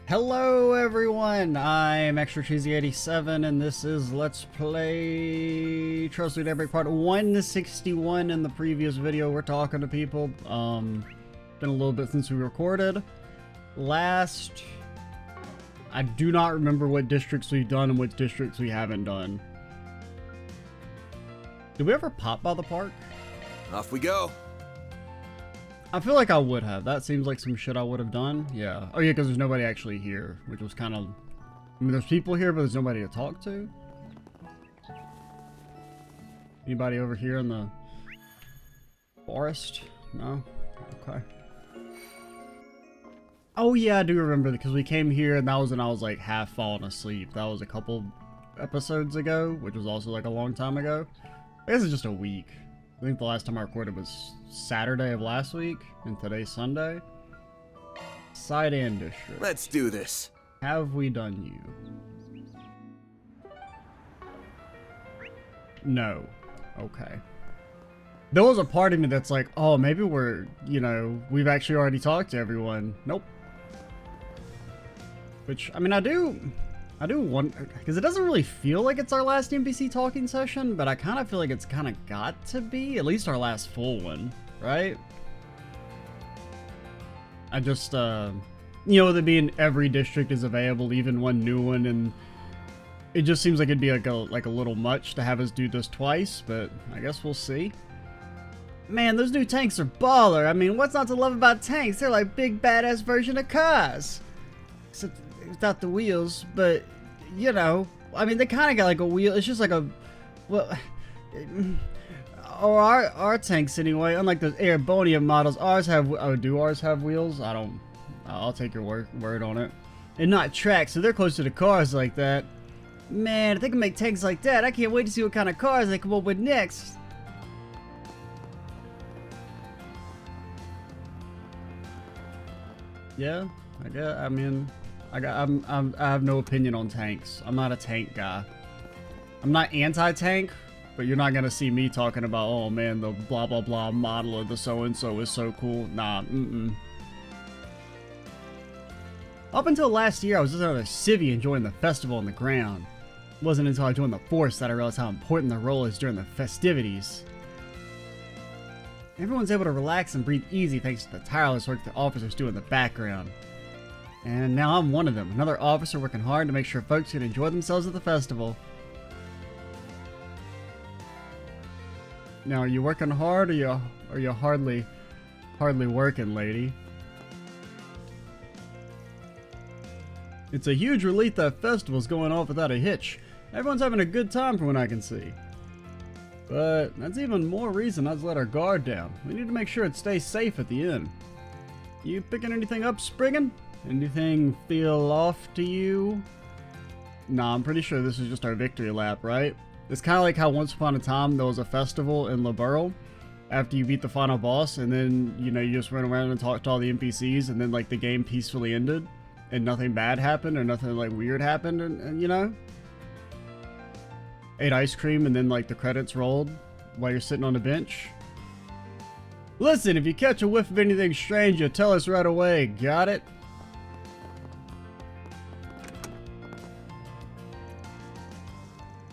Hello everyone, I'm Extra Cheesy 87 and this is Let's Play Through Daybreak part 161. In the previous video we're talking to people. Been a little bit since we recorded. Last, I do not remember what districts we've done and what districts we haven't done. Did we ever pop by the park? Off we go. I feel like I would have. That seems like some shit I would have done. Yeah. Oh yeah, because there's nobody actually here, which was kind of... I mean, there's people here, but there's nobody to talk to. Anybody over here in the forest? No? Okay. Oh yeah, I do remember, because we came here and that was when I was like half falling asleep. That was a couple episodes ago, which was also like a long time ago. I guess it's just a week. I think the last time I recorded was Saturday of last week, and today's Sunday. Side and district. Let's do this. Have we done you? No. Okay. There was a part of me that's like, oh, maybe we're, you know, we've actually already talked to everyone. Nope. Which, I mean, I do want, because it doesn't really feel like it's our last NPC talking session, but I kind of feel like it's kind of got to be, at least our last full one, right? I just, you know, there being every district is available, even one new one, and it just seems like it'd be like a little much to have us do this twice, but I guess we'll see. Man, those new tanks are baller. I mean, what's not to love about tanks? They're like big badass version of cars. Except without the wheels, but you know, I mean, they kind of got like a wheel. It's just like a, well, or our tanks anyway. Unlike those Airbonia models, ours have. Oh, do ours have wheels? I don't. I'll take your word on it. And not tracks, so they're closer to cars like that. Man, if they can make tanks like that, I can't wait to see what kind of cars they come up with next. Yeah, I guess. I mean. I have no opinion on tanks. I'm not a tank guy. I'm not anti-tank, but you're not gonna see me talking about, oh man, the blah blah blah model of the so-and-so is so cool. Nah, Up until last year, I was just another civvy enjoying the festival on the ground. It wasn't until I joined the force that I realized how important the role is during the festivities. Everyone's able to relax and breathe easy thanks to the tireless work the officers do in the background. And now I'm one of them, another officer working hard to make sure folks can enjoy themselves at the festival. Now, are you working hard, or are you hardly working, lady? It's a huge relief that festival's going off without a hitch. Everyone's having a good time from what I can see. But that's even more reason not to let our guard down. We need to make sure it stays safe at the end. You picking anything up, Spriggan? Anything feel off to you? Nah, I'm pretty sure this is just our victory lap, right? It's kind of like how once upon a time there was a festival in Liberl after you beat the final boss, and then, you know, you just went around and talked to all the NPCs, and then, like, the game peacefully ended, and nothing bad happened, or nothing, like, weird happened, and you know? Ate ice cream, and then, like, the credits rolled while you're sitting on a bench. Listen, if you catch a whiff of anything strange, you'll tell us right away, got it?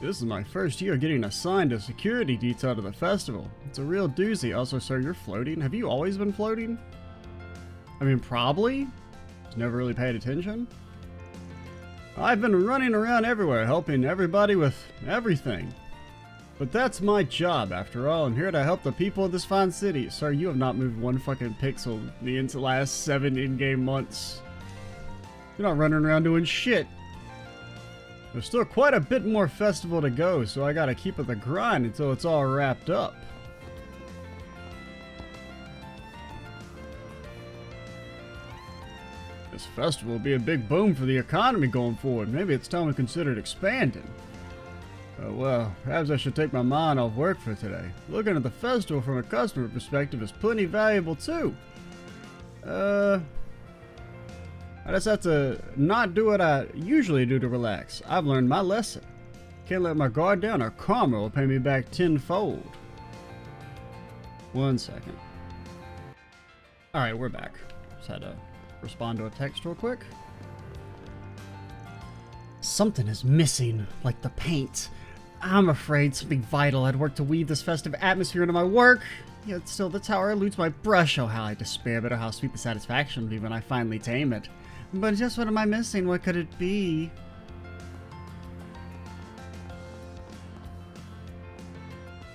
This is my first year getting assigned a security detail to the festival. It's a real doozy. Also, sir, you're floating. Have you always been floating? I mean, probably. Just never really paid attention. I've been running around everywhere, helping everybody with everything. But that's my job, after all. I'm here to help the people of this fine city. Sir, you have not moved one fucking pixel the last 7 in-game months. You're not running around doing shit. There's still quite a bit more festival to go, so I gotta keep at the grind until it's all wrapped up. This festival will be a big boom for the economy going forward. Maybe it's time we considered expanding. Well, perhaps I should take my mind off work for today. Looking at the festival from a customer perspective is plenty valuable too. I just have to not do what I usually do to relax. I've learned my lesson. Can't let my guard down or karma will pay me back tenfold. 1 second. Alright, we're back. Just had to respond to a text real quick. Something is missing, like the paint. I'm afraid something vital had worked to weave this festive atmosphere into my work. Yet still, the tower eludes my brush. Oh, how I despair, but oh, how sweet the satisfaction will be when I finally tame it. But just what am I missing? What could it be?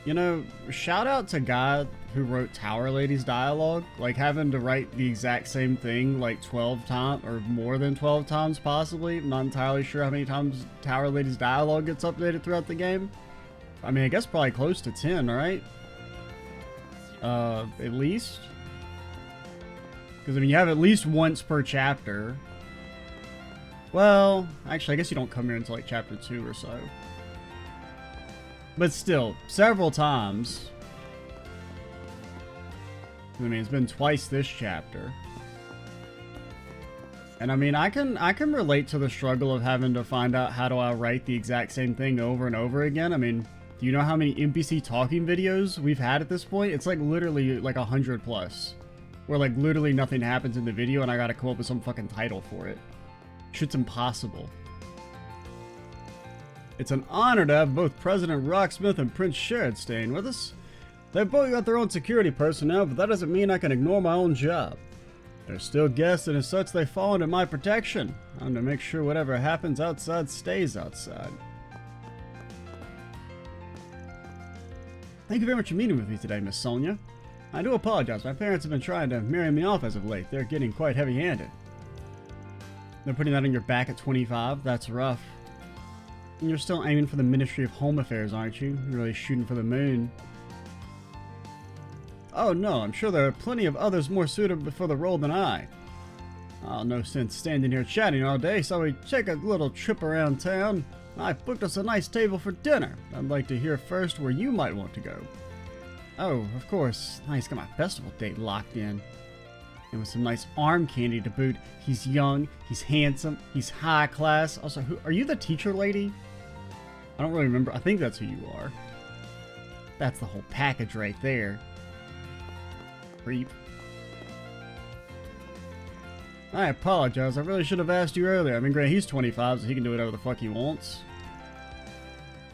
You know, shout out to guy who wrote Tower Lady's dialogue. Like, having to write the exact same thing like 12 times, or more than 12 times possibly. I'm not entirely sure how many times Tower Lady's dialogue gets updated throughout the game. I mean, I guess probably close to 10, right? At least? Because, I mean, you have at least once per chapter. Well, actually, I guess you don't come here until like chapter 2 or so. But still, several times. I mean, it's been twice this chapter. And I mean, I can relate to the struggle of having to find out how do I write the exact same thing over and over again. I mean, do you know how many NPC talking videos we've had at this point? It's like literally like 100 plus. Where like literally nothing happens in the video and I gotta come up with some fucking title for it. Shit's impossible. It's an honor to have both President Rocksmith and Prince Sherrod staying with us. They've both got their own security personnel, but that doesn't mean I can ignore my own job. They're still guests, and as such, they fall under my protection. I'm to make sure whatever happens outside stays outside. Thank you very much for meeting with me today, Miss Sonia. I do apologize. My parents have been trying to marry me off as of late. They're getting quite heavy-handed. They're putting that on your back at 25. That's rough. And you're still aiming for the Ministry of Home Affairs, aren't you? You're really shooting for the moon. Oh no, I'm sure there are plenty of others more suited for the role than I. Oh, no sense standing here chatting all day, so we take a little trip around town. I've booked us a nice table for dinner. I'd like to hear first where you might want to go. Oh, of course. Nice, got my festival date locked in. And with some nice arm candy to boot. He's young, he's handsome, he's high class. Also, are you the teacher lady? I don't really remember. I think that's who you are. That's the whole package right there. Creep. I apologize. I really should have asked you earlier. I mean, granted, he's 25, so he can do whatever the fuck he wants.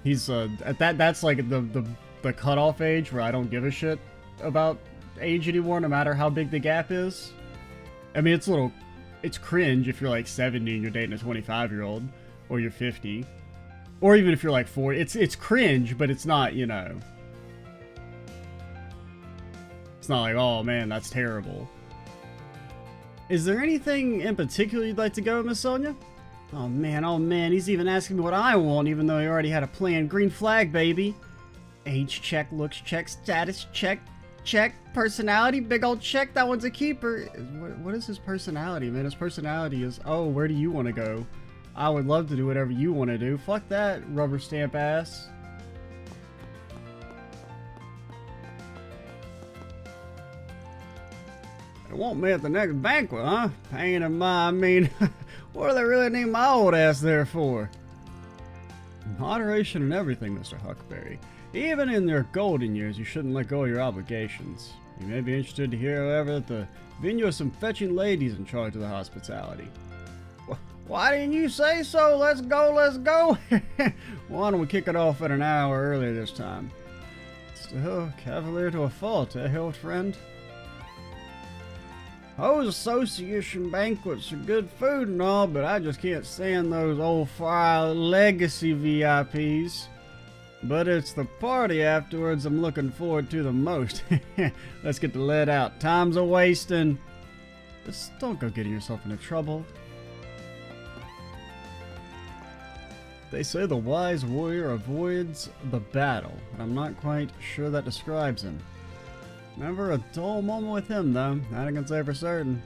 He's, that's like the cutoff age where I don't give a shit about age anymore, no matter how big the gap is. I mean, it's cringe if you're like 70 and you're dating a 25-year-old, or you're 50. Or even if you're like 40, it's cringe, but it's not, you know. It's not like, oh man, that's terrible. Is there anything in particular you'd like to go, Miss Sonia? Oh man, he's even asking me what I want, even though he already had a plan. Green flag, baby. Age check, looks check, status check, check, personality, big old check, that one's a keeper. What is his personality, man? His personality is, oh, where do you want to go? I would love to do whatever you want to do. Fuck that, rubber stamp ass. They want me at the next banquet, huh? Pain in my, I mean, what do they really need my old ass there for? Moderation and everything, Mr. Huckberry. Even in your golden years, you shouldn't let go of your obligations. You may be interested to hear, however, that the venue has some fetching ladies in charge of the hospitality. Why didn't you say so? Let's go, let's go. Why don't we kick it off at an hour earlier this time? Still, cavalier to a fault, old friend? Those association banquets are good food and all, but I just can't stand those old file legacy VIPs. But it's the party afterwards I'm looking forward to the most. Let's get the lead out. Time's a wasting. Just don't go getting yourself into trouble. They say the wise warrior avoids the battle, but I'm not quite sure that describes him. Never a dull moment with him, though. That I can say for certain.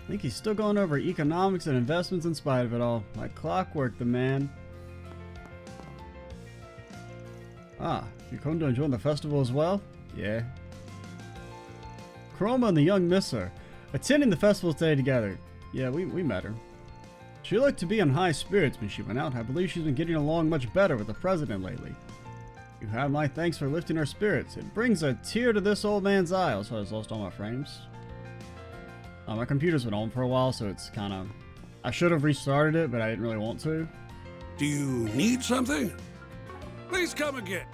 I think he's still going over economics and investments in spite of it all. Like clockwork, the man. Ah, you come to enjoy the festival as well? Yeah. Chroma and the young miss are attending the festival today together. Yeah, we met her. She looked to be in high spirits when she went out. I believe she's been getting along much better with the president lately. You have my thanks for lifting her spirits. It brings a tear to this old man's eye. Also, I just lost all my frames. My computer's been on for a while, so it's kind of... I should have restarted it, but I didn't really want to. Do you need something? Please come again.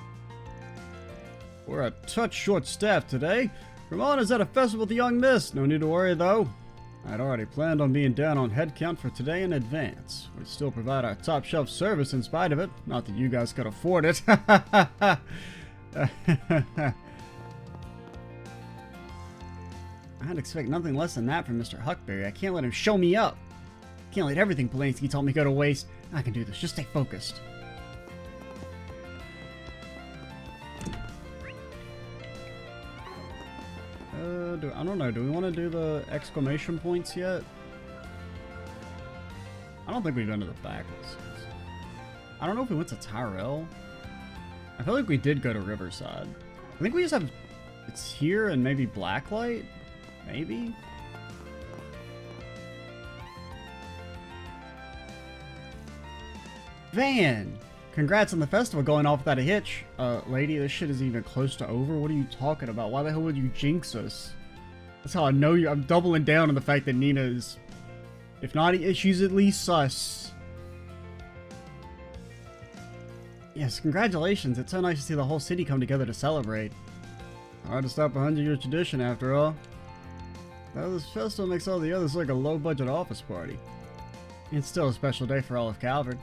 We're a touch short-staffed today. Ramon is at a festival with the young miss. No need to worry, though. I'd already planned on being down on headcount for today in advance. We'd still provide our top-shelf service in spite of it. Not that you guys could afford it. I'd expect nothing less than that from Mr. Huckberry. I can't let him show me up. Can't let everything Polanski told me go to waste. I can do this. Just stay focused. I don't know. Do we want to do the exclamation points yet? I don't think we've been to the backwoods. I don't know if we went to Tyrell. I feel like we did go to Riverside. I think we just have... It's here and maybe Blacklight? Maybe? Van! Congrats on the festival going off without a hitch. Lady, this shit isn't even close to over. What are you talking about? Why the hell would you jinx us? That's how I know you. I'm doubling down on the fact that Nina is... If not, she's at least sus. Yes, congratulations. It's so nice to see the whole city come together to celebrate. Hard to stop a 100-year tradition, after all. Though this festival makes all the others like a low-budget office party. It's still a special day for all of Calvert.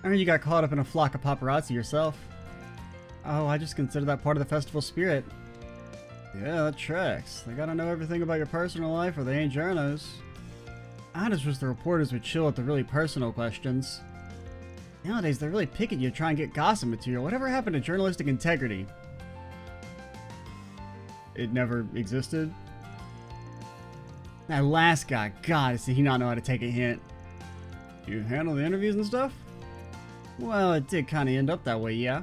I heard you got caught up in a flock of paparazzi yourself. Oh, I just consider that part of the festival spirit. Yeah, that tracks. They gotta know everything about your personal life or they ain't journos. I just wish the reporters would chill at the really personal questions. Nowadays, they're really picking you to try and get gossip material. Whatever happened to journalistic integrity? It never existed? That last guy, God, does he not know how to take a hint? You handle the interviews and stuff? Well, it did kind of end up that way, yeah.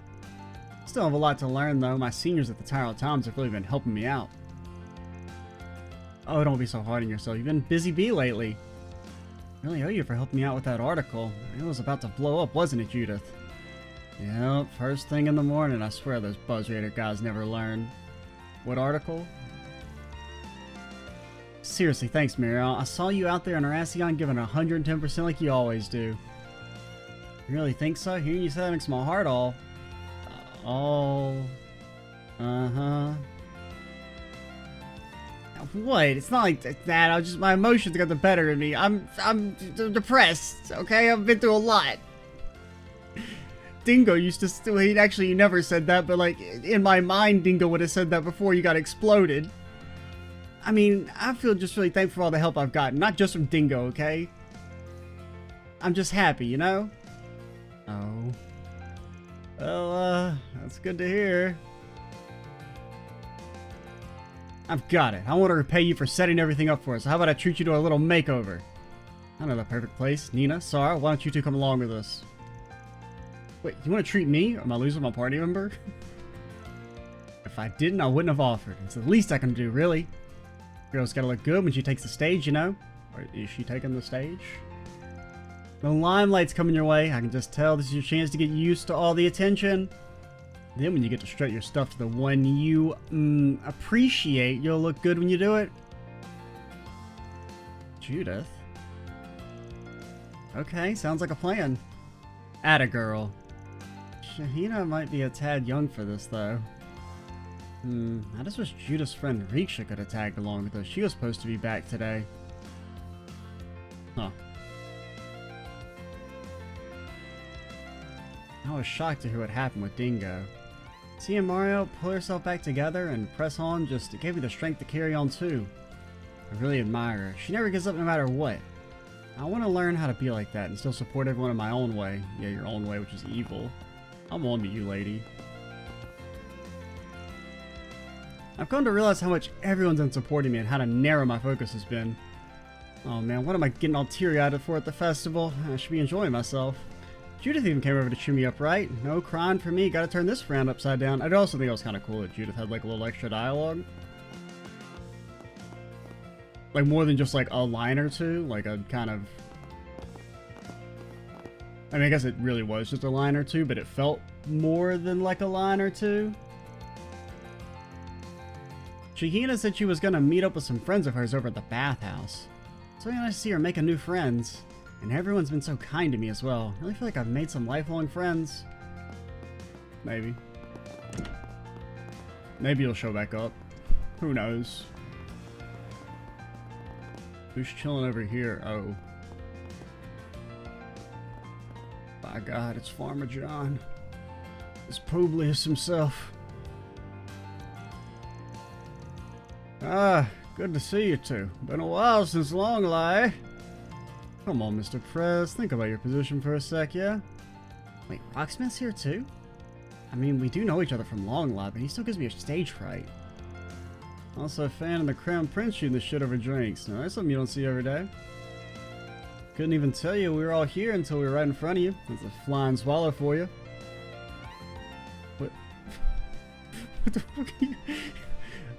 Still have a lot to learn, though. My seniors at the Tyrell Times have really been helping me out. Oh, don't be so hard on yourself. You've been busy bee lately. I really owe you for helping me out with that article. It was about to blow up, wasn't it, Judith? Yep, first thing in the morning. I swear those Buzz Raider guys never learn. What article? Seriously, thanks, Muriel. I saw you out there in Aracion giving 110% like you always do. You really think so? Hearing you say that makes my heart all... Uh-huh. What? It's not like that. My emotions got the better of me. I'm depressed, okay? I've been through a lot. Dingo used to still... He never said that, but like, in my mind, Dingo would have said that before you got exploded. I mean, I feel just really thankful for all the help I've gotten. Not just from Dingo, okay? I'm just happy, you know? Oh. Well, that's good to hear. I've got it. I want to repay you for setting everything up for us. How about I treat you to a little makeover? I know the perfect place. Nina, Sarah, why don't you two come along with us? Wait, you want to treat me? Am I losing my party member? If I didn't, I wouldn't have offered. It's the least I can do, really. Girl's gotta look good when she takes the stage, you know? Or is she taking the stage? The limelight's coming your way. I can just tell this is your chance to get used to all the attention. Then when you get to strut your stuff to the one you appreciate, you'll look good when you do it. Judith? Okay, sounds like a plan. Atta girl. Shahina might be a tad young for this, though. I just wish Judith's friend Riksha could have tagged along with us. She was supposed to be back today. Huh. I was shocked to hear what happened with Dingo. Seeing Mario pull herself back together and press on it gave me the strength to carry on too. I really admire her. She never gives up no matter what. I want to learn how to be like that and still support everyone in my own way. Yeah, your own way, which is evil. I'm on to you, lady. I've come to realize how much everyone's been supporting me and how narrow my focus has been. Oh man, what am I getting all teary-eyed for at the festival? I should be enjoying myself. Judith even came over to cheer me up, right? No crying for me, gotta turn this frown upside down. I'd also think it was kind of cool that Judith had like a little extra dialogue. Like more than just like a line or two, like a kind of... I mean, I guess it really was just a line or two, but it felt more than like a line or two. Shahina said she was gonna meet up with some friends of hers over at the bathhouse. So nice to see her making new friends. And everyone's been so kind to me as well. I really feel like I've made some lifelong friends. Maybe. Maybe he'll show back up. Who knows? Who's chilling over here? Oh. By God, it's Farmer John. It's Publius himself. Ah, good to see you two. Been a while since Long Lie. Come on, Mr. Prez. Think about your position for a sec, yeah? Wait, Rocksmith's here too? I mean, we do know each other from Long Lie, but he still gives me a stage fright. Also a fan of the Crown Prince shooting the shit over drinks. Now, that's something you don't see every day. Couldn't even tell you we were all here until we were right in front of you. That's a flying swallow for you. What? What the fuck are you?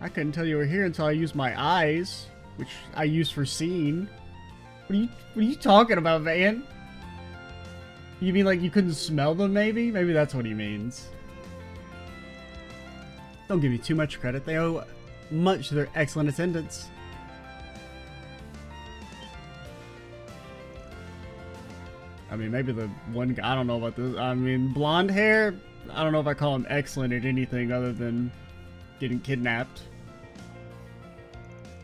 I couldn't tell you were here until I used my eyes, which I use for seeing. What are you talking about, Van? You mean like you couldn't smell them, maybe? Maybe that's what he means. Don't give me too much credit. They owe much to their excellent attendance. I mean, maybe the one guy, I don't know about this. I mean, blonde hair, I don't know if I call him excellent at anything other than getting kidnapped.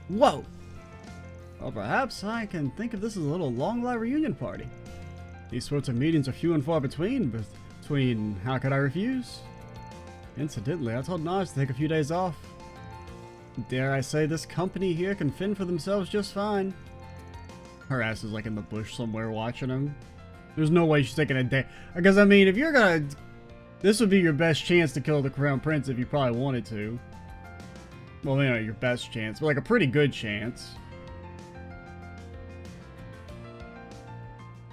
Whoa! Well, perhaps I can think of this as a little Long Lie reunion party. These sorts of meetings are few and far between, but between how could I refuse? Incidentally, I told Naj to take a few days off. Dare I say this company here can fend for themselves just fine. Her ass is like in the bush somewhere watching him. There's no way she's taking a day. Because, I mean, if you're gonna... This would be your best chance to kill the Crown Prince if you probably wanted to. Well, you know, your best chance, but like a pretty good chance.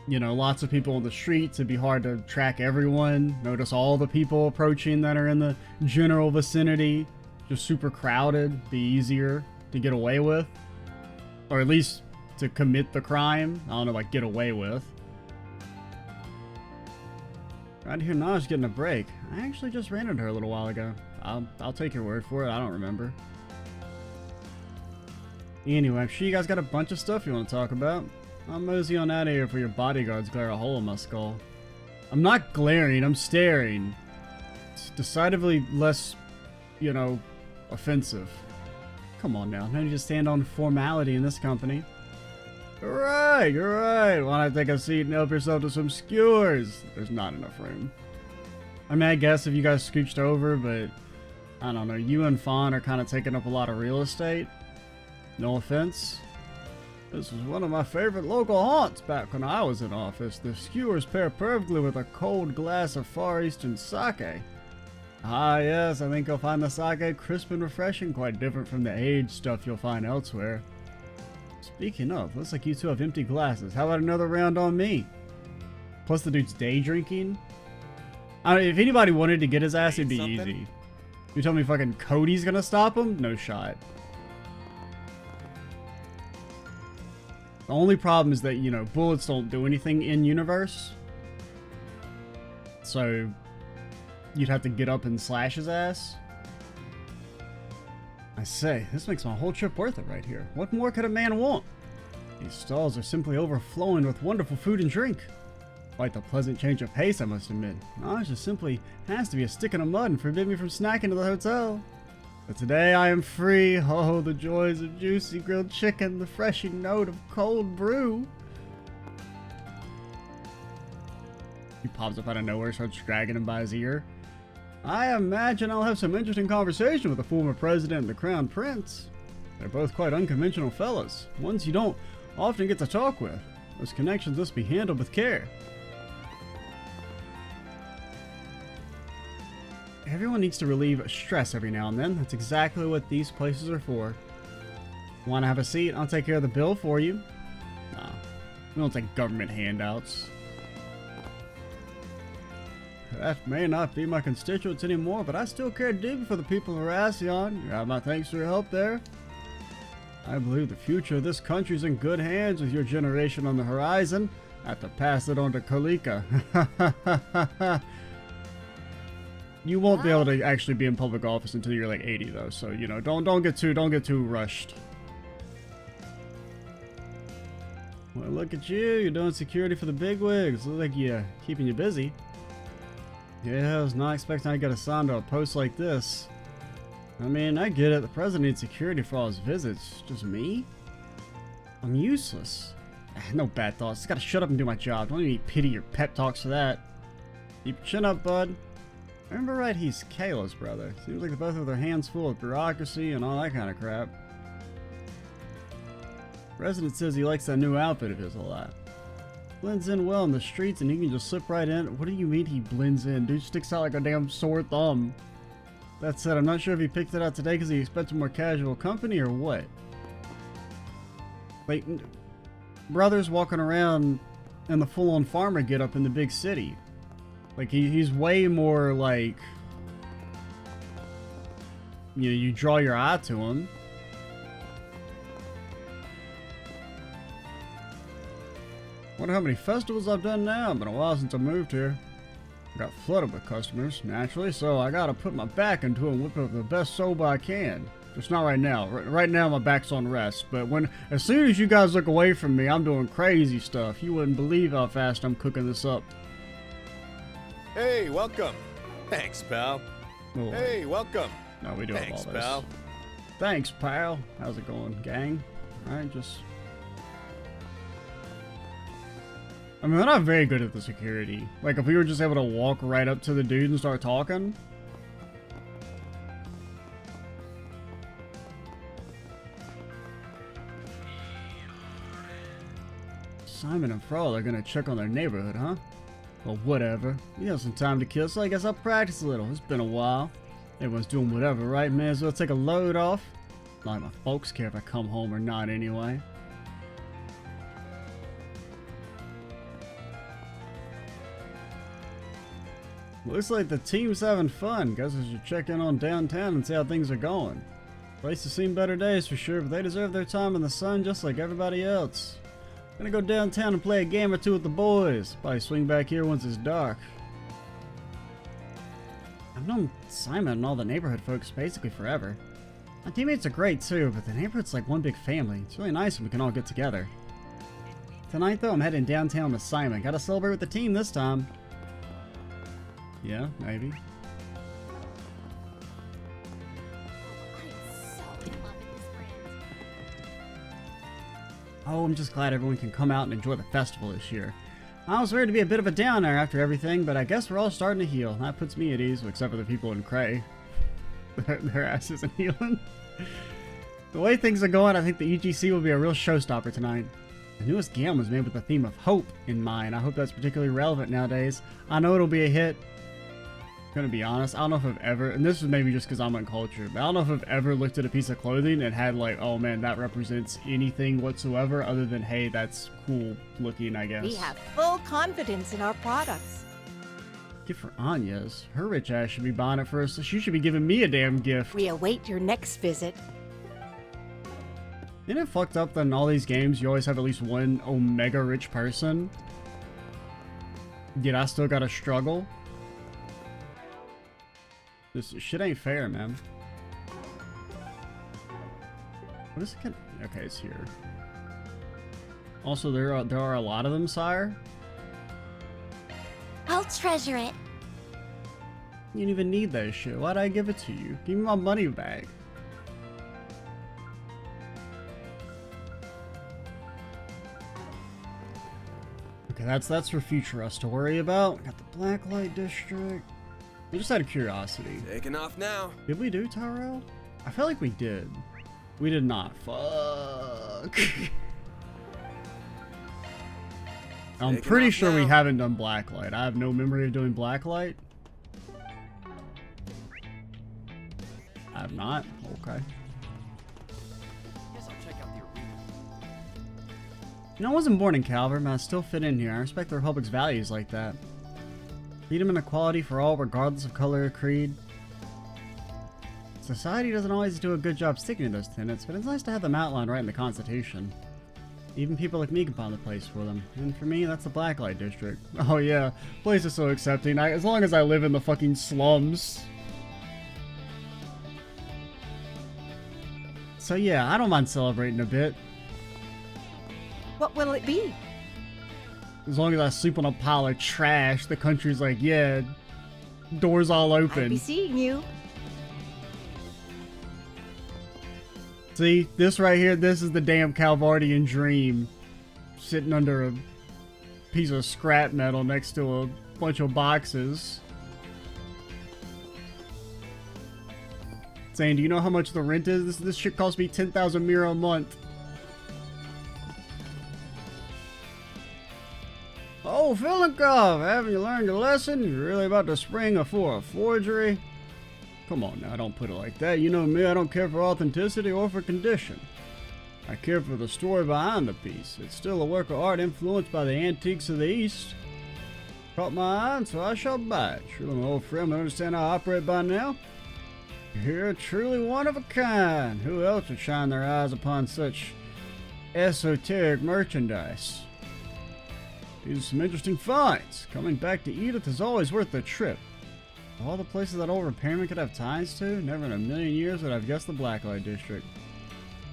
You know, lots of people on the streets, it'd be hard to track everyone. Notice all the people approaching that are in the general vicinity. Just super crowded, be easier to get away with. Or at least to commit the crime. I don't know, like get away with. Right here, Naj getting a break. I actually just ran into her a little while ago. I'll take your word for it, I don't remember. Anyway, I'm sure you guys got a bunch of stuff you want to talk about. I'll mosey on out of here for your bodyguards glare a hole in my skull. I'm not glaring, I'm staring. It's decidedly less, you know, offensive. Come on now, no need to stand on formality in this company. Alright, alright. Why not take a seat and help yourself to some skewers? There's not enough room. I mean, I guess if you guys scooched over, but I don't know, you and Fawn are kind of taking up a lot of real estate. No offense. This was one of my favorite local haunts back when I was in office. The skewers pair perfectly with a cold glass of Far Eastern sake. Ah yes, I think you'll find the sake crisp and refreshing, quite different from the aged stuff you'll find elsewhere. Speaking of, looks like you two have empty glasses. How about another round on me? Plus the dude's day drinking. If anybody wanted to get his ass, it'd be easy. You tell me fucking Cody's gonna stop him? No shot. The only problem is that, you know, bullets don't do anything in universe. So you'd have to get up and slash his ass. I say, this makes my whole trip worth it right here. What more could a man want? These stalls are simply overflowing with wonderful food and drink. Quite the pleasant change of pace, I must admit. Naj just simply has to be a stick in the mud and forbid me from snacking to the hotel. But today I am free. Oh, the joys of juicy grilled chicken, the refreshing note of cold brew. He pops up out of nowhere, starts dragging him by his ear. I imagine I'll have some interesting conversation with the former president and the Crown Prince. They're both quite unconventional fellas, ones you don't often get to talk with. Those connections must be handled with care. Everyone needs to relieve stress every now and then. That's exactly what these places are for. Want to have a seat? I'll take care of the bill for you. Nah, we don't take government handouts. That may not be my constituents anymore, but I still care deeply for the people of Racion. You have my thanks for your help there. I believe the future of this country is in good hands with your generation on the horizon. I have to pass it on to Kalika. You won't be able to actually be in public office until you're like 80 though, so you know, don't get too rushed. Well, look at you. You're doing security for the bigwigs. Looks like you're keeping you busy. Yeah, I was not expecting I'd get assigned to a post like this. I mean, I get it. The president needs security for all his visits. Just me? I'm useless. No bad thoughts. Just gotta shut up and do my job. Don't need pity or pep talks for that. Keep your chin up, bud. I remember right, he's Kayla's brother. Seems like they both have their hands full of bureaucracy and all that kind of crap. President says he likes that new outfit of his a lot. Blends in well in the streets and he can just slip right in. What do you mean he blends in? Dude sticks out like a damn sore thumb. That said, I'm not sure if he picked it out today because he expected more casual company or what. Like, brother's walking around in the full-on farmer getup in the big city. Like, he's way more like, you know, you draw your eye to him. Wonder how many festivals I've done now. Been a while since I moved here. Got flooded with customers, naturally, so I gotta put my back into it and whip up the best soba I can. Just not right now. Right now my back's on rest, but as soon as you guys look away from me, I'm doing crazy stuff. You wouldn't believe how fast I'm cooking this up. Hey, welcome. Thanks, pal. Oh, hey, welcome. No, we do have all Thanks, this. pal. Thanks, pal. How's it going, gang? Alright, just... I mean, we're not very good at the security. Like, if we were just able to walk right up to the dude and start talking... Simon and Frol are gonna check on their neighborhood, huh? Well, whatever. We have some time to kill, so I guess I'll practice a little. It's been a while. Everyone's doing whatever, right? May as well take a load off. Not like my folks care if I come home or not anyway. Looks like the team's having fun. Guess I should check in on downtown and see how things are going. Place has seen better days for sure, but they deserve their time in the sun just like everybody else. Gonna go downtown and play a game or two with the boys. Probably swing back here once it's dark. I've known Simon and all the neighborhood folks basically forever. My teammates are great too, but the neighborhood's like one big family. It's really nice when we can all get together. Tonight though, I'm heading downtown with Simon. Gotta celebrate with the team this time. Yeah, maybe. Oh, I'm just glad everyone can come out and enjoy the festival this year. I was worried to be a bit of a downer after everything, but I guess we're all starting to heal. That puts me at ease, except for the people in Cray. Their ass isn't healing. The way things are going, I think the EGC will be a real showstopper tonight. The newest game was made with the theme of hope in mind. I hope that's particularly relevant nowadays. I know it'll be a hit. Gonna be honest, I don't know if I've ever, and this is maybe just because I'm uncultured, but I don't know if I've ever looked at a piece of clothing and had like, oh man, that represents anything whatsoever other than, hey, that's cool looking, I guess. We have full confidence in our products. Gift for Anya's. Her rich ass should be buying it for us, so she should be giving me a damn gift. We await your next visit. Isn't it fucked up that in all these games you always have at least one omega rich person? Yet I still gotta struggle? This shit ain't fair, man. What is it? Okay, it's here. Also, there are a lot of them, sire. I'll treasure it. You didn't even need that shit. Why'd I give it to you? Give me my money back. Okay, that's for future us to worry about. Got the Blacklight District. Just out of curiosity. Taking off now. Did we do Tyrell? I felt like we did. We did not. Fuck. I'm pretty sure we haven't done Blacklight. I have no memory of doing Blacklight. I have not. Okay. Guess I'll check out the arena. You know, I wasn't born in Calvert, but I still fit in here. I respect the Republic's values like that. Freedom and equality for all, regardless of color or creed. Society doesn't always do a good job sticking to those tenets, but it's nice to have them outlined right in the Constitution. Even people like me can find a place for them. And for me, that's the Blacklight District. Oh yeah, place is so accepting. As long as I live in the fucking slums. So yeah, I don't mind celebrating a bit. What will it be? As long as I sleep on a pile of trash, the country's like, yeah, doors all I'll open. be seeing you. See, this right here, this is the damn Calvardian dream. Sitting under a piece of scrap metal next to a bunch of boxes. Saying, do you know how much the rent is? This shit cost me 10,000 mira a month. Oh, Filikov, haven't you learned your lesson? You're really about to spring for a forgery? Come on now, don't put it like that. You know me, I don't care for authenticity or for condition. I care for the story behind the piece. It's still a work of art influenced by the antiques of the East. Caught my eye, and so I shall buy it. Surely my old friend will understand how I operate by now. You're truly one of a kind. Who else would shine their eyes upon such esoteric merchandise? These are some interesting finds. Coming back to Edith is always worth the trip. Of all the places that old repairman could have ties to, never in a million years would I've guessed the Blacklight District.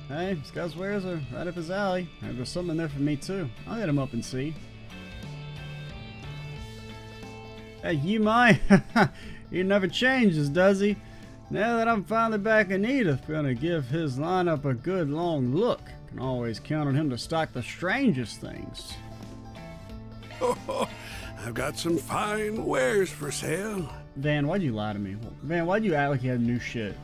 Hey, this guy's wares are right up his alley. Maybe there's something there for me too. I'll hit him up and see. Hey, you mind? He never changes, does he? Now that I'm finally back in Edith, gonna give his lineup a good long look. Can always count on him to stock the strangest things. Oh, I've got some fine wares for sale. Van, why'd you lie to me? Van, why'd you act like you had new shit?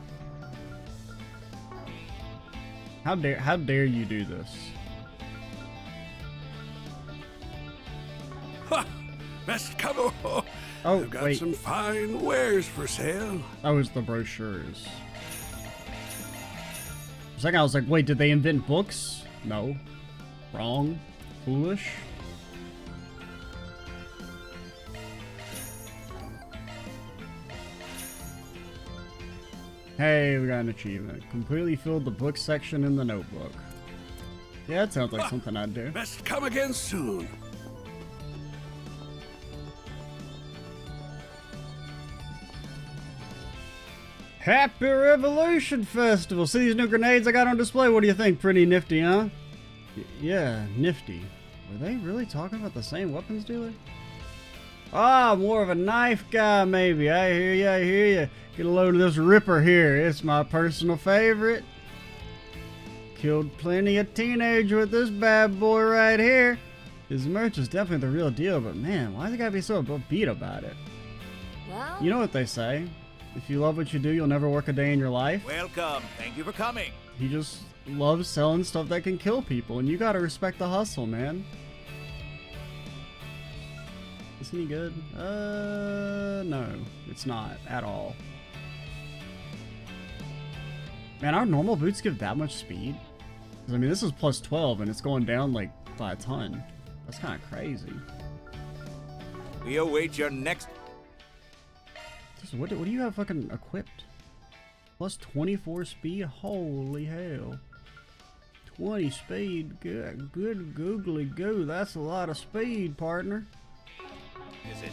How dare you do this? Ha! Best come. Oh, Oh, I've got wait. some fine wares for sale. That was the brochures. For a second, I was like, wait, did they invent books? No. Wrong. Foolish. Hey, we got an achievement. Completely filled the book section in the notebook. Yeah, that sounds like something I'd do. Best come again soon. Happy Revolution Festival! See these new grenades I got on display? What do you think? Pretty nifty, huh? Yeah, nifty. Were they really talking about the same weapons dealer? Ah, more of a knife guy, maybe. I hear you, I hear you. Get a load of this Ripper here. It's my personal favorite. Killed plenty of teenagers with this bad boy right here. His merch is definitely the real deal, but man, why does it gotta be so upbeat about it? Well, You know what they say. If you love what you do, you'll never work a day in your life. Welcome. Thank you for coming. He just loves selling stuff that can kill people, and you gotta respect the hustle, man. Isn't he good? No, it's not at all. Man, our normal boots give that much speed? 'Cause, I mean, this is plus 12, and it's going down like by a ton. That's kind of crazy. We await your next. So what do you have fucking equipped? Plus 24 speed? Holy hell. 20 speed? Good googly goo. That's a lot of speed, partner. Is it?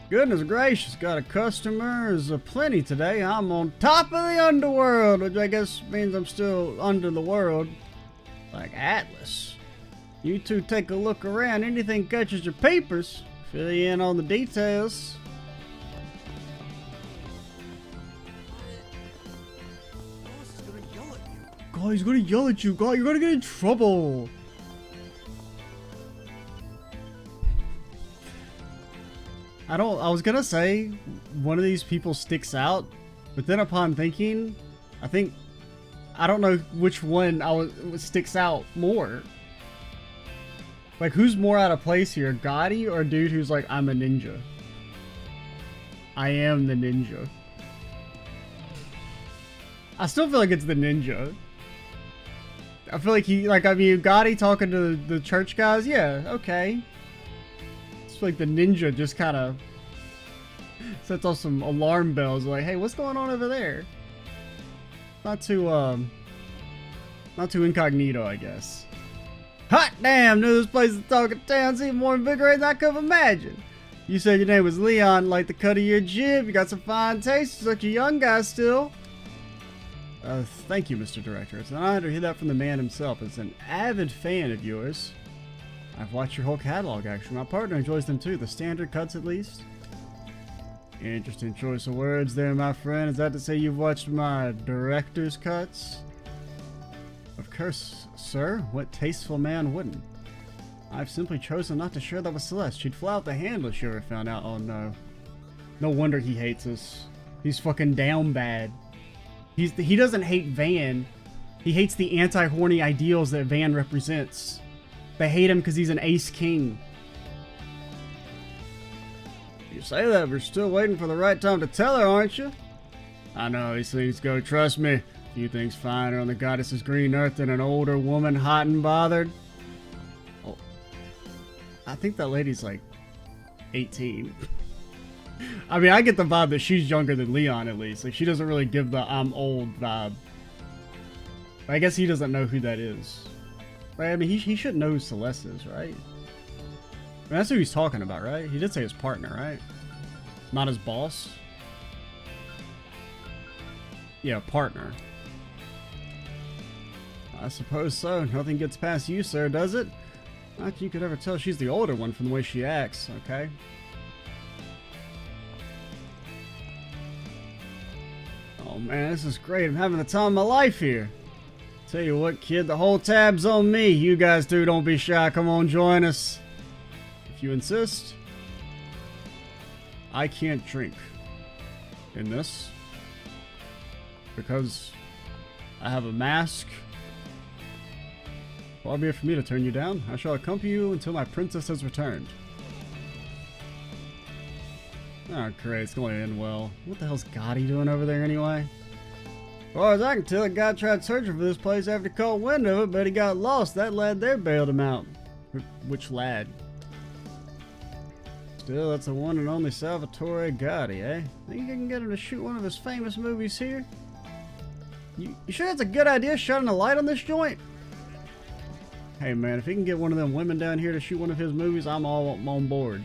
Goodness gracious, got a customers aplenty today. I'm on top of the underworld, which I guess means I'm still under the world. Like Atlas. You two take a look around. Anything catches your peepers. Fill you in on the details. Boss is gonna yell at you. God, he's gonna yell at you. God, you're gonna get in trouble. I was gonna say one of these people sticks out, but then upon thinking, I don't know which one sticks out more. Like, who's more out of place here, Gotti or a dude who's like, I'm a ninja? I am the ninja. I still feel like it's the ninja. I feel like Gotti talking to the church guys, yeah, okay. It's like the ninja just kind of sets off some alarm bells, like, hey, what's going on over there? Not too incognito, I guess. Hot damn, knew this place is talking town, seemed more invigorating than I could have imagined. You said your name was Leon, like the cut of your jib, you got some fine taste, such a young guy still. Thank you, Mr. Director. It's an honor to hear that from the man himself. As an avid fan of yours, I've watched your whole catalog, actually. My partner enjoys them too, the standard cuts at least. Interesting choice of words there, my friend. Is that to say you've watched my director's cuts? Of course, sir. What tasteful man wouldn't? I've simply chosen not to share that with Celeste. She'd fly out the handle if she ever found out. Oh no. No wonder he hates us. He's fucking down bad. He doesn't hate Van. He hates the anti-horny ideals that Van represents. They hate him because he's an ace king. You say that, but we're still waiting for the right time to tell her, aren't you? I know how these things go, trust me. Few things finer on the goddess's green earth than an older woman hot and bothered. Oh, I think that lady's like 18. I mean, I get the vibe that she's younger than Leon at least. Like, she doesn't really give the I'm old vibe. But I guess he doesn't know who that is. Right? I mean, he should know who Celeste is, right? I mean, that's who he's talking about, right? He did say his partner, right? Not his boss? Yeah, partner. I suppose so. Nothing gets past you, sir, does it? Not you could ever tell she's the older one from the way she acts, okay? Oh man, this is great. I'm having the time of my life here. Tell you what, kid, the whole tab's on me. You guys two don't be shy. Come on, join us. If you insist. I can't drink in this because I have a mask. Far be it for me to turn you down. I shall accompany you until my princess has returned. Oh, great. It's going to end well. What the hell's Gotti doing over there anyway? As far as I can tell, the guy tried searching for this place after he caught wind of it, but he got lost. That lad there bailed him out. Which lad? Still, that's the one and only Salvatore Gotti, eh? Think you can get him to shoot one of his famous movies here? You sure that's a good idea, shining a light on this joint? Hey man, if he can get one of them women down here to shoot one of his movies, I'm all on board.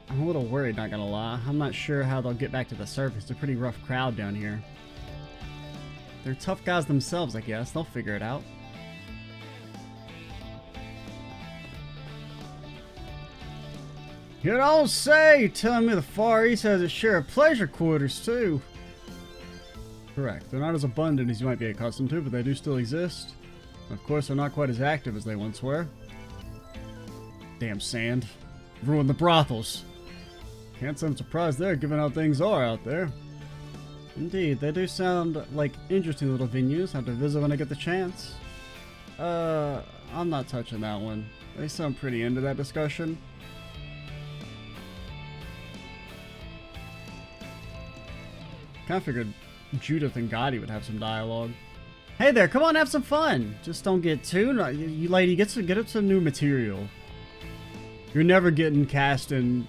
I'm a little worried, not gonna lie. I'm not sure how they'll get back to the surface. It's a pretty rough crowd down here. They're tough guys themselves, I guess. They'll figure it out. You don't say! You're telling me the Far East has its share of pleasure quarters, too. Correct. They're not as abundant as you might be accustomed to, but they do still exist. Of course, they're not quite as active as they once were. Damn sand. Ruined the brothels. Can't say I'm surprised there, given how things are out there. Indeed, they do sound like interesting little venues. Have to visit when I get the chance. I'm not touching that one. They sound pretty into that discussion. Kinda figured Judith and Gotti would have some dialogue. Hey there, come on, have some fun. Just don't get too... You lady, get up some new material. You're never getting cast in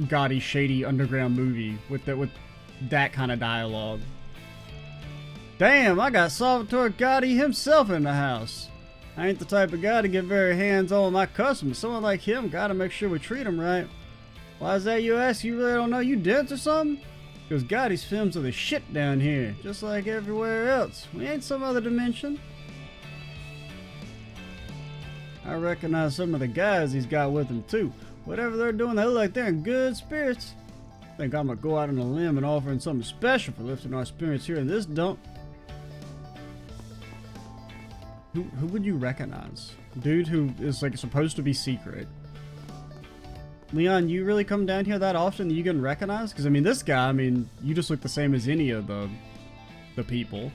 Gotti's shady underground movie with that kind of dialogue. Damn, I got Salvatore Gotti himself in the house. I ain't the type of guy to get very hands-on with my customers. Someone like him gotta make sure we treat him right. Why is that you ask? You really don't know you dense or something? Because Gotti's films are the shit down here, just like everywhere else. We ain't some other dimension. I recognize some of the guys he's got with him too. Whatever they're doing, they look like they're in good spirits. Think I'm gonna go out on a limb and offer him something special for lifting our spirits here in this dump. Who would you recognize? Dude who is like supposed to be secret. Leon, you really come down here that often that you get recognized? Because I mean, this guy, I mean, you just look the same as any of the people.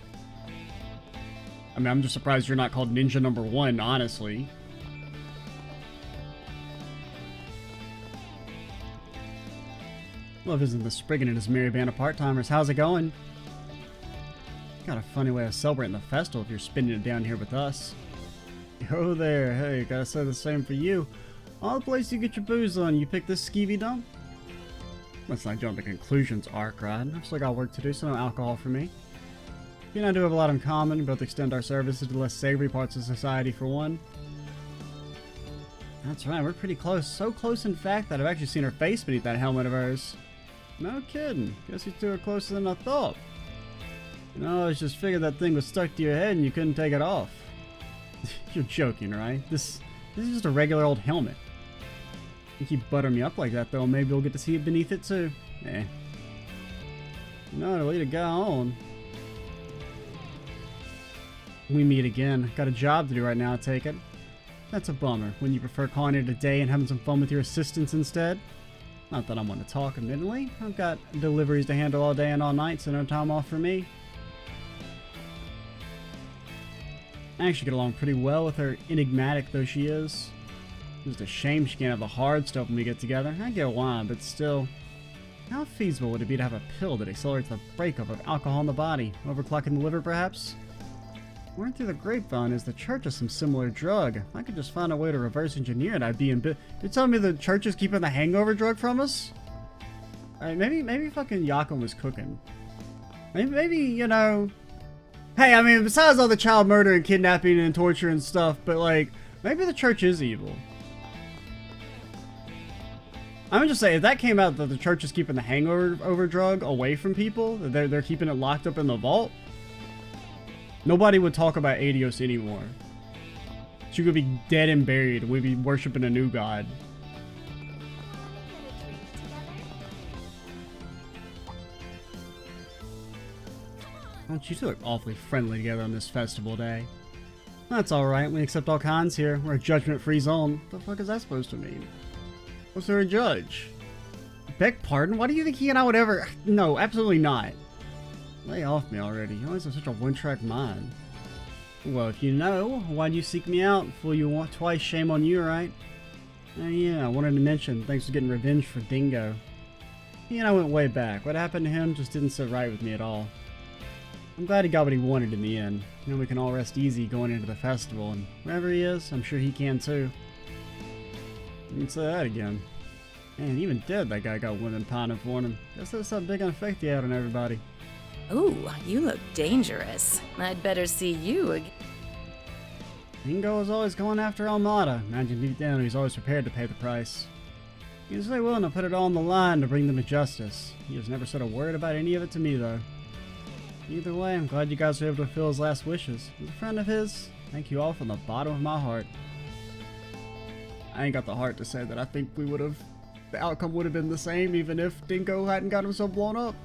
I mean, I'm just surprised you're not called Ninja Number 1, honestly. Love isn't the Spriggan and his merry band of part-timers. How's it going? Got a funny way of celebrating the festival if you're spending it down here with us. Yo there, hey, gotta say the same for you. All the place you get your booze on, you pick this skeevy dump? Let's not jump to conclusions, Arkrod. I've still got work to do, so no alcohol for me. You and I do have a lot in common. We both extend our services to the less savory parts of society, for one. That's right, we're pretty close. So close, in fact, that I've actually seen her face beneath that helmet of hers. No kidding. Guess you two are closer than I thought. No, I was just figured that thing was stuck to your head and you couldn't take it off. You're joking, right? This is just a regular old helmet. You keep buttering me up like that, though, maybe we'll get to see it beneath it, too. Eh. No, to lead a guy on. We meet again. Got a job to do right now, I take it. That's a bummer. Wouldn't you prefer calling it a day and having some fun with your assistants instead? Not that I want to talk, admittedly. I've got deliveries to handle all day and all night, so no time off for me. I actually get along pretty well with her, enigmatic though she is. It's just a shame she can't have the hard stuff when we get together. I get why, but still. How feasible would it be to have a pill that accelerates the breakup of alcohol in the body? Overclocking the liver, perhaps? Word through the grapevine is the church has some similar drug. If I could just find a way to reverse engineer it, I'd be in bit. You're telling me the church is keeping the hangover drug from us? Alright, maybe fucking Yakum was cooking. Maybe, you know... Hey, I mean, besides all the child murder and kidnapping and torture and stuff, but like, maybe the church is evil. I'm just saying, if that came out that the church is keeping the hangover drug away from people, that they're keeping it locked up in the vault, nobody would talk about Adios anymore. She would be dead and buried, and we'd be worshiping a new god. Don't you two look awfully friendly together on this festival day? That's alright, we accept all kinds here. We're a judgment-free zone. What the fuck is that supposed to mean? Was there a judge? Beg pardon? Why do you think he and I would ever... No, absolutely not. Lay off me already. You always have such a one-track mind. Well, if you know, why'd you seek me out? Fool you once, twice, shame on you, right? Oh yeah, I wanted to mention, thanks for getting revenge for Dingo. He and I went way back. What happened to him just didn't sit right with me at all. I'm glad he got what he wanted in the end. Now we can all rest easy going into the festival, and wherever he is, I'm sure he can too. You can say that again. Man, even dead, that guy got women pining for him. Guess that's how big an effect he had on everybody. Ooh, you look dangerous. I'd better see you again. Dingo is always going after Almada. Imagine deep down he's always prepared to pay the price. He's really willing to put it all on the line to bring them to justice. He has never said a word about any of it to me, though. Either way, I'm glad you guys were able to fulfill his last wishes. As a friend of his, thank you all from the bottom of my heart. I ain't got the heart to say that I think we would have... The outcome would have been the same even if Dingo hadn't got himself blown up.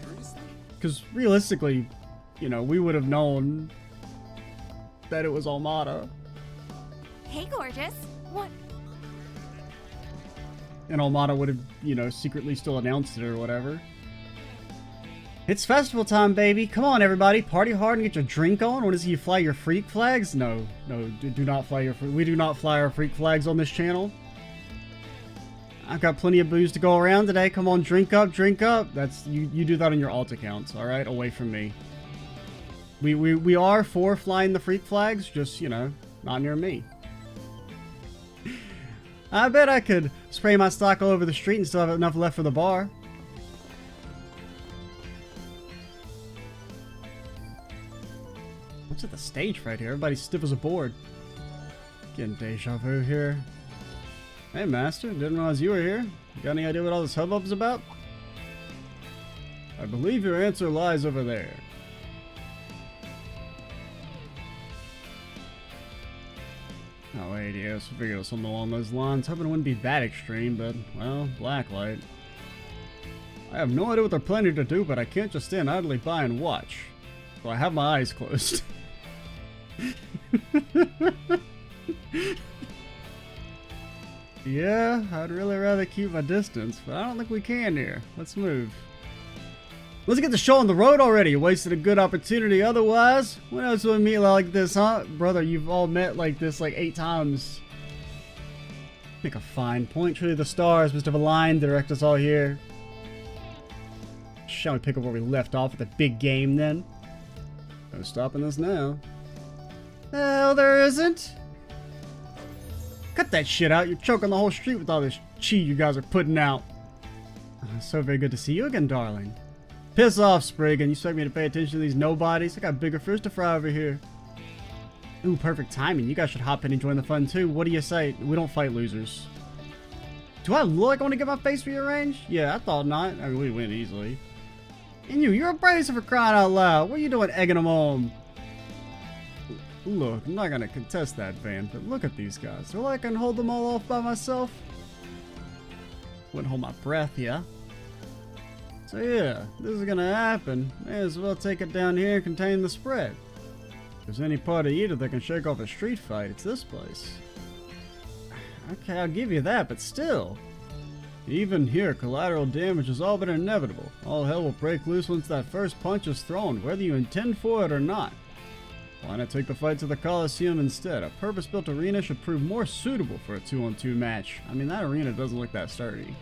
Seriously? Because realistically, you know, we would have known that it was Almada. Hey, gorgeous. What? And Almada would have, you know, secretly still announced it or whatever. It's festival time, baby. Come on, everybody. Party hard and get your drink on. What is it, you fly your freak flags? No, do not fly your... We do not fly our freak flags on this channel. I've got plenty of booze to go around today. Come on, drink up, drink up. That's... You do that on your alt accounts, alright? Away from me. We are for flying the freak flags, just, you know, not near me. I bet I could spray my stock all over the street and still have enough left for the bar. What's at the stage right here? Everybody's stiff as a board. Getting deja vu here. Hey, Master. Didn't realize you were here. You got any idea what all this hubbub's about? I believe your answer lies over there. Oh, wait, yes. I figured it was something along those lines. Hoping it wouldn't be that extreme, but, well, blacklight. I have no idea what they're planning to do, but I can't just stand idly by and watch. So I have my eyes closed. Yeah, I'd really rather keep my distance, but I don't think we can here. Let's move. Let's get the show on the road already. You wasted a good opportunity otherwise. When else would we meet like this, huh? Brother, you've all met like this like 8 times. Make a fine point. Truly the stars must have aligned to direct us all here. Shall we pick up where we left off with the big game then? No stopping this now. Hell, there isn't. Cut that shit out. You're choking the whole street with all this chi you guys are putting out. So very good to see you again, darling. Piss off, Spriggan. You expect me to pay attention to these nobodies? I got bigger fish to fry over here. Ooh, perfect timing. You guys should hop in and join the fun too. What do you say? We don't fight losers. Do I look like I want to get my face rearranged? Yeah, I thought not. I mean, we win easily. And you're a bracer for crying out loud. What are you doing egging them on? Look, I'm not gonna contest that, Van, but look at these guys. They're like I can hold them all off by myself. Wouldn't hold my breath, yeah? So yeah, this is gonna happen. May as well take it down here and contain the spread. If there's any part of either that can shake off a street fight, it's this place. Okay, I'll give you that, but still. Even here, collateral damage is all but inevitable. All hell will break loose once that first punch is thrown, whether you intend for it or not. Why not take the fight to the Coliseum instead? A purpose-built arena should prove more suitable for a 2-on-2 match. I mean, that arena doesn't look that sturdy.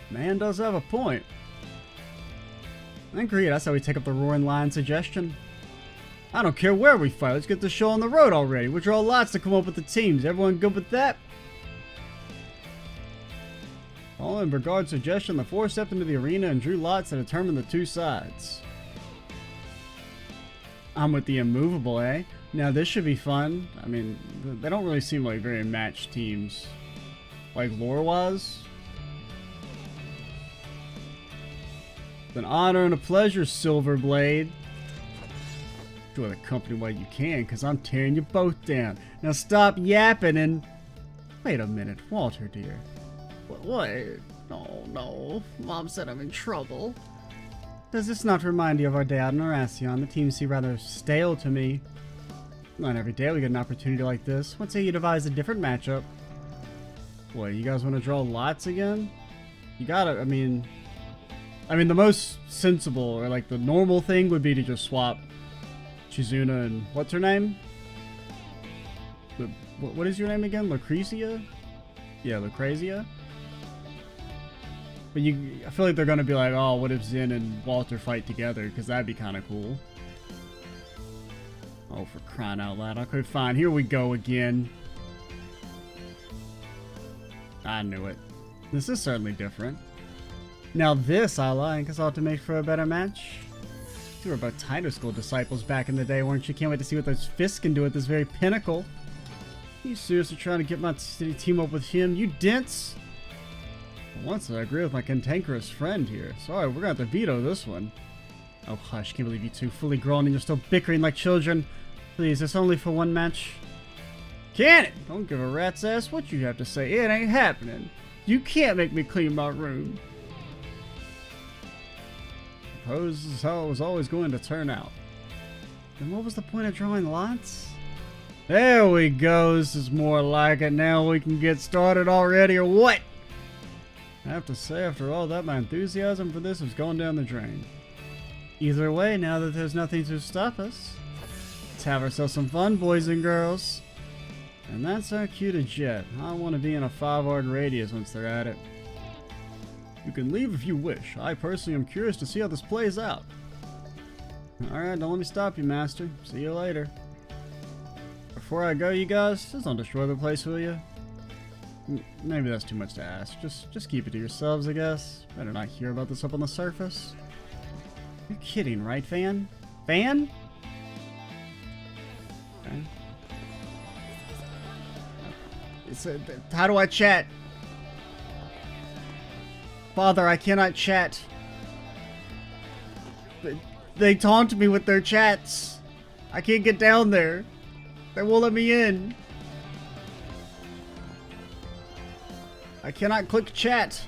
Man does have a point. I agree, that's how we take up the Roaring Lion suggestion. I don't care where we fight, let's get the show on the road already. We'll draw lots to come up with the teams. Everyone good with that? Following Brigard's suggestion, the four stepped into the arena and drew lots to determine the two sides. I'm with the immovable, eh? Now this should be fun. I mean, they don't really seem like very matched teams. Like lore-wise. It's an honor and a pleasure, Silverblade. Enjoy the company while you can, because I'm tearing you both down. Now stop yapping and... Wait a minute, Walter, dear. What? Oh, no. Mom said I'm in trouble. Does this not remind you of our day out in Horacion? The teams seem rather stale to me. Not every day we get an opportunity like this. Let's say you devise a different matchup. What, you guys want to draw lots again? You gotta, I mean, the most sensible, or like the normal thing would be to just swap Chizuna and, what's her name? What is your name again? Lucrezia? Yeah, Lucrezia? But I feel like they're gonna be like, oh, what if Zen and Walter fight together? Because that'd be kind of cool. Oh, for crying out loud. Okay, fine. Here we go again. I knew it. This is certainly different. Now this I like, because I ought to make for a better match. You were both Tiger School disciples back in the day, weren't you? Can't wait to see what those fists can do at this very pinnacle. Are you seriously trying to get my city team up with him? You dense! Once I agree with my cantankerous friend here. Sorry, we're gonna have to veto this one. Oh hush, can't believe you two fully grown and you're still bickering like children. Please, it's only for one match. Can it? Don't give a rat's ass what you have to say. It ain't happening. You can't make me clean my room. Suppose this is how it was always going to turn out. Then what was the point of drawing lots? There we go. This is more like it. Now we can get started already, or what? I have to say, after all that, my enthusiasm for this has gone down the drain. Either way, now that there's nothing to stop us, let's have ourselves some fun, boys and girls. And that's our cue to jet. I want to be in a 5-yard radius once they're at it. You can leave if you wish. I personally am curious to see how this plays out. Alright, don't let me stop you, Master. See you later. Before I go, you guys, just don't destroy the place, will you? Maybe that's too much to ask. Just keep it to yourselves, I guess. Better not hear about this up on the surface. You're kidding, right, Fan? Fan? Okay. How do I chat? Father, I cannot chat. They taunt me with their chats. I can't get down there. They won't let me in. I cannot click chat.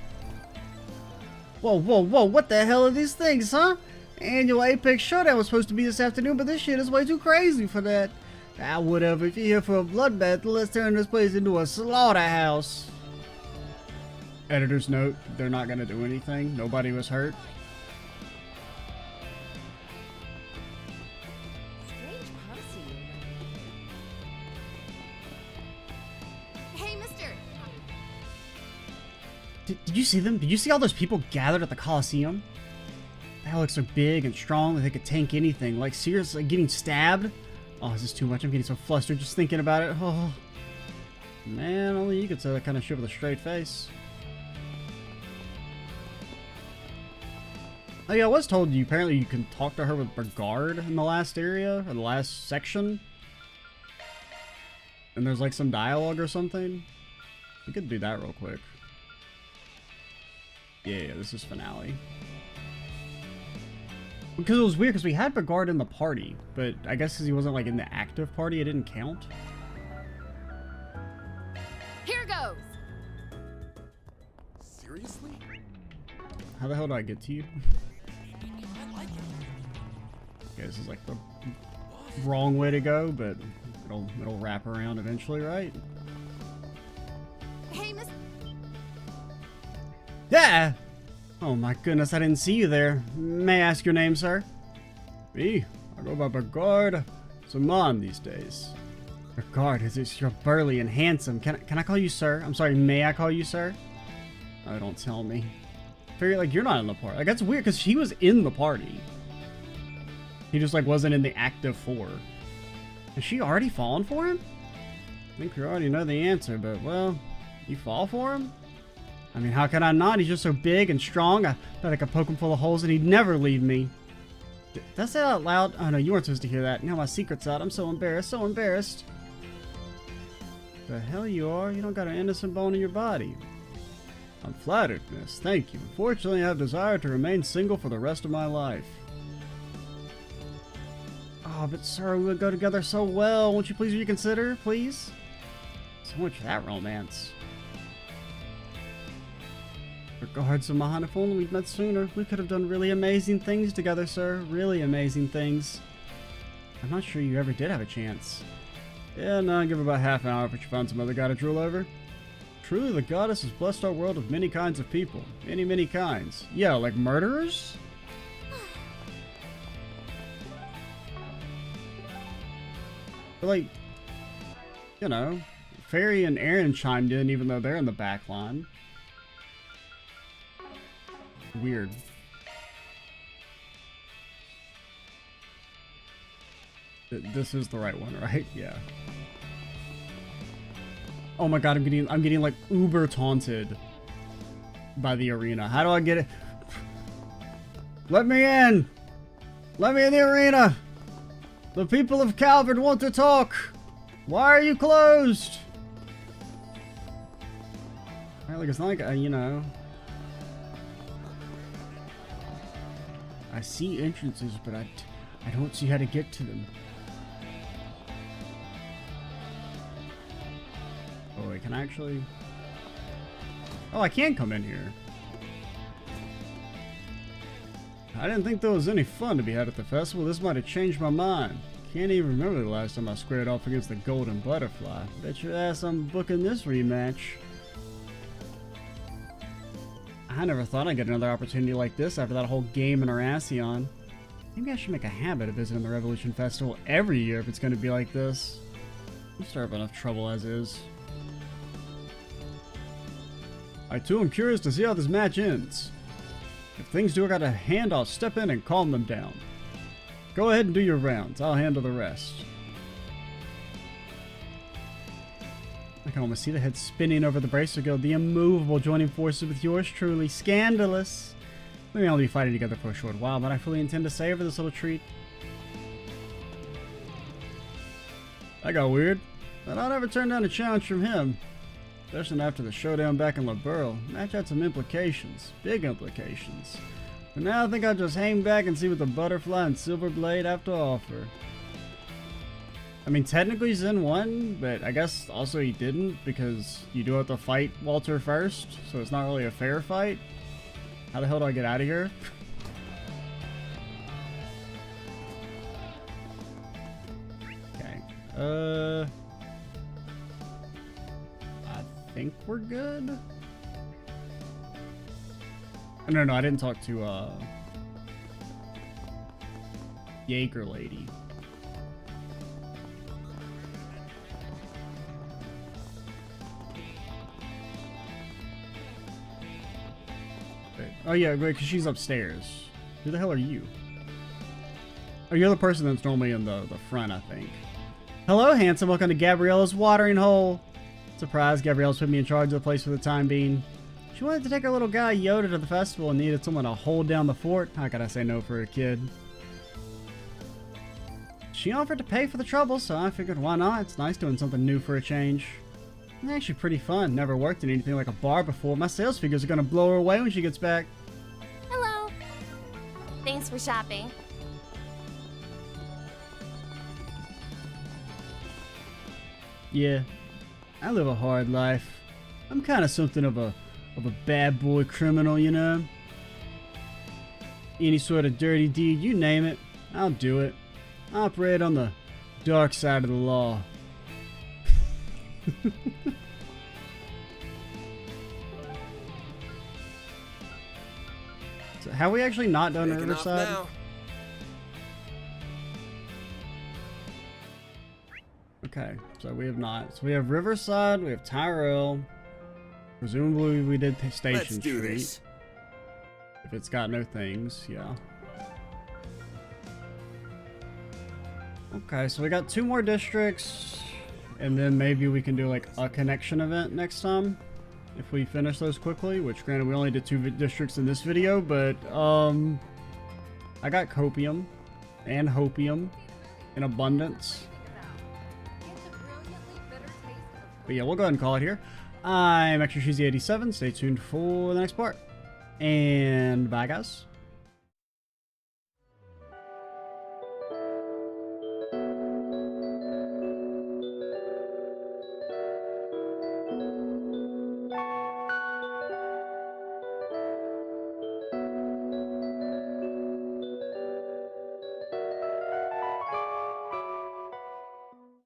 Whoa, whoa, whoa, what the hell are these things, huh? Annual Apex Showdown was supposed to be this afternoon, but this shit is way too crazy for that. Ah, whatever. If you're here for a bloodbath, let's turn this place into a slaughterhouse. Editor's note, they're not gonna do anything. Nobody was hurt. Strange posse. Hey, mister! Did you see them? Did you see all those people gathered at the Coliseum? The Alex are big and strong, they could tank anything. Like, seriously, getting stabbed? Oh, is this too much? I'm getting so flustered just thinking about it. Oh. Man, only you could say that kind of shit with a straight face. Oh yeah, I was told apparently you can talk to her with Brigard in the last area, or the last section. And there's like some dialogue or something. We could do that real quick. Yeah, this is finale. Because it was weird, because we had Bogard in the party, but I guess because he wasn't, like, in the active party, it didn't count. Here goes. Seriously? How the hell do I get to you? Okay, this is, like, the wrong way to go, but it'll wrap around eventually, right? Hey, Miss. Yeah! Oh my goodness, I didn't see you there. May I ask your name, sir? Me? I go by Bogard. Zaman these days. Bogard, you're burly and handsome. Can I call you sir? I'm sorry, may I call you sir? Oh, don't tell me. Figure like you're not in the party. Like that's weird because he was in the party. He just like wasn't in the active 4. Has she already fallen for him? I think you already know the answer, but well, you fall for him? I mean, how can I not? He's just so big and strong. I bet I could poke him full of holes and he'd never leave me. Did I say that out loud? Oh no, you weren't supposed to hear that. Now my secret's out. I'm so embarrassed, so embarrassed. The hell you are? You don't got an innocent bone in your body. I'm flattered, miss. Thank you. Unfortunately, I have desired to remain single for the rest of my life. Oh, but sir, we would go together so well. Won't you please reconsider, please? So much for that romance. Regards, Zaman, if only we'd met sooner, we could have done really amazing things together, sir. Really amazing things. I'm not sure you ever did have a chance. Yeah, no, give it about half an hour if you found some other guy to drool over. Truly, the goddess has blessed our world with many kinds of people. Many, many kinds. Yeah, like murderers? But like, you know, Fairy and Aaron chimed in even though they're in the back line. Weird. This is the right one, right? Yeah. Oh my god, I'm getting like uber taunted by the arena. How do I get it? Let me in! Let me in the arena! The people of Calvert want to talk! Why are you closed? Alright, like it's not like, you know. I see entrances, but I don't see how to get to them. Oh wait, can I actually... Oh, I can come in here. I didn't think there was any fun to be had at the festival. This might have changed my mind. Can't even remember the last time I squared off against the Golden Butterfly. Bet your ass I'm booking this rematch. I never thought I'd get another opportunity like this after that whole game in Arasion. Maybe I should make a habit of visiting the Revolution Festival every year if it's going to be like this. I'm starting to have enough trouble as is. I too am curious to see how this match ends. If things do get out of hand, I'll step in and calm them down. Go ahead and do your rounds. I'll handle the rest. I can almost see the head spinning over the Bracer Guild, the immovable joining forces with yours truly. Scandalous. We may only be fighting together for a short while, but I fully intend to savor this little treat. That got weird, but I'll never turn down a challenge from him. Especially after the showdown back in LaBeurre. Match had some implications. Big implications. But now I think I'll just hang back and see what the Butterfly and Silverblade have to offer. I mean, technically Zen won, but I guess also he didn't because you do have to fight Walter first, so it's not really a fair fight. How the hell do I get out of here? Okay. I think we're good. No, I didn't talk to Jaeger lady. Oh yeah, right, because she's upstairs. Who the hell are you? Oh, you're the person that's normally in the front, I think. Hello, handsome. Welcome to Gabriella's watering hole. Surprise, Gabriella's put me in charge of the place for the time being. She wanted to take her little guy Yoda to the festival and needed someone to hold down the fort. How could I say no for a kid? She offered to pay for the trouble, so I figured why not? It's nice doing something new for a change. It's actually pretty fun. Never worked in anything like a bar before. My sales figures are gonna blow her away when she gets back. Hello. Thanks for shopping. Yeah, I live a hard life. I'm kind of something of a bad boy criminal, you know? Any sort of dirty deed, you name it, I'll do it. I operate on the dark side of the law. So have we actually not done Taking off Riverside? now. Okay, so we have not. So we have Riverside, we have Tyrell. Presumably we did Station Let's do Street. this. If it's got no things, yeah. Okay, so we got 2 more districts. And then maybe we can do like a connection event next time. If we finish those quickly, which granted we only did 2 districts in this video, but I got copium and hopium in abundance. But yeah, we'll go ahead and call it here. I'm Extra Cheesy 87. Stay tuned for the next part. And bye, guys.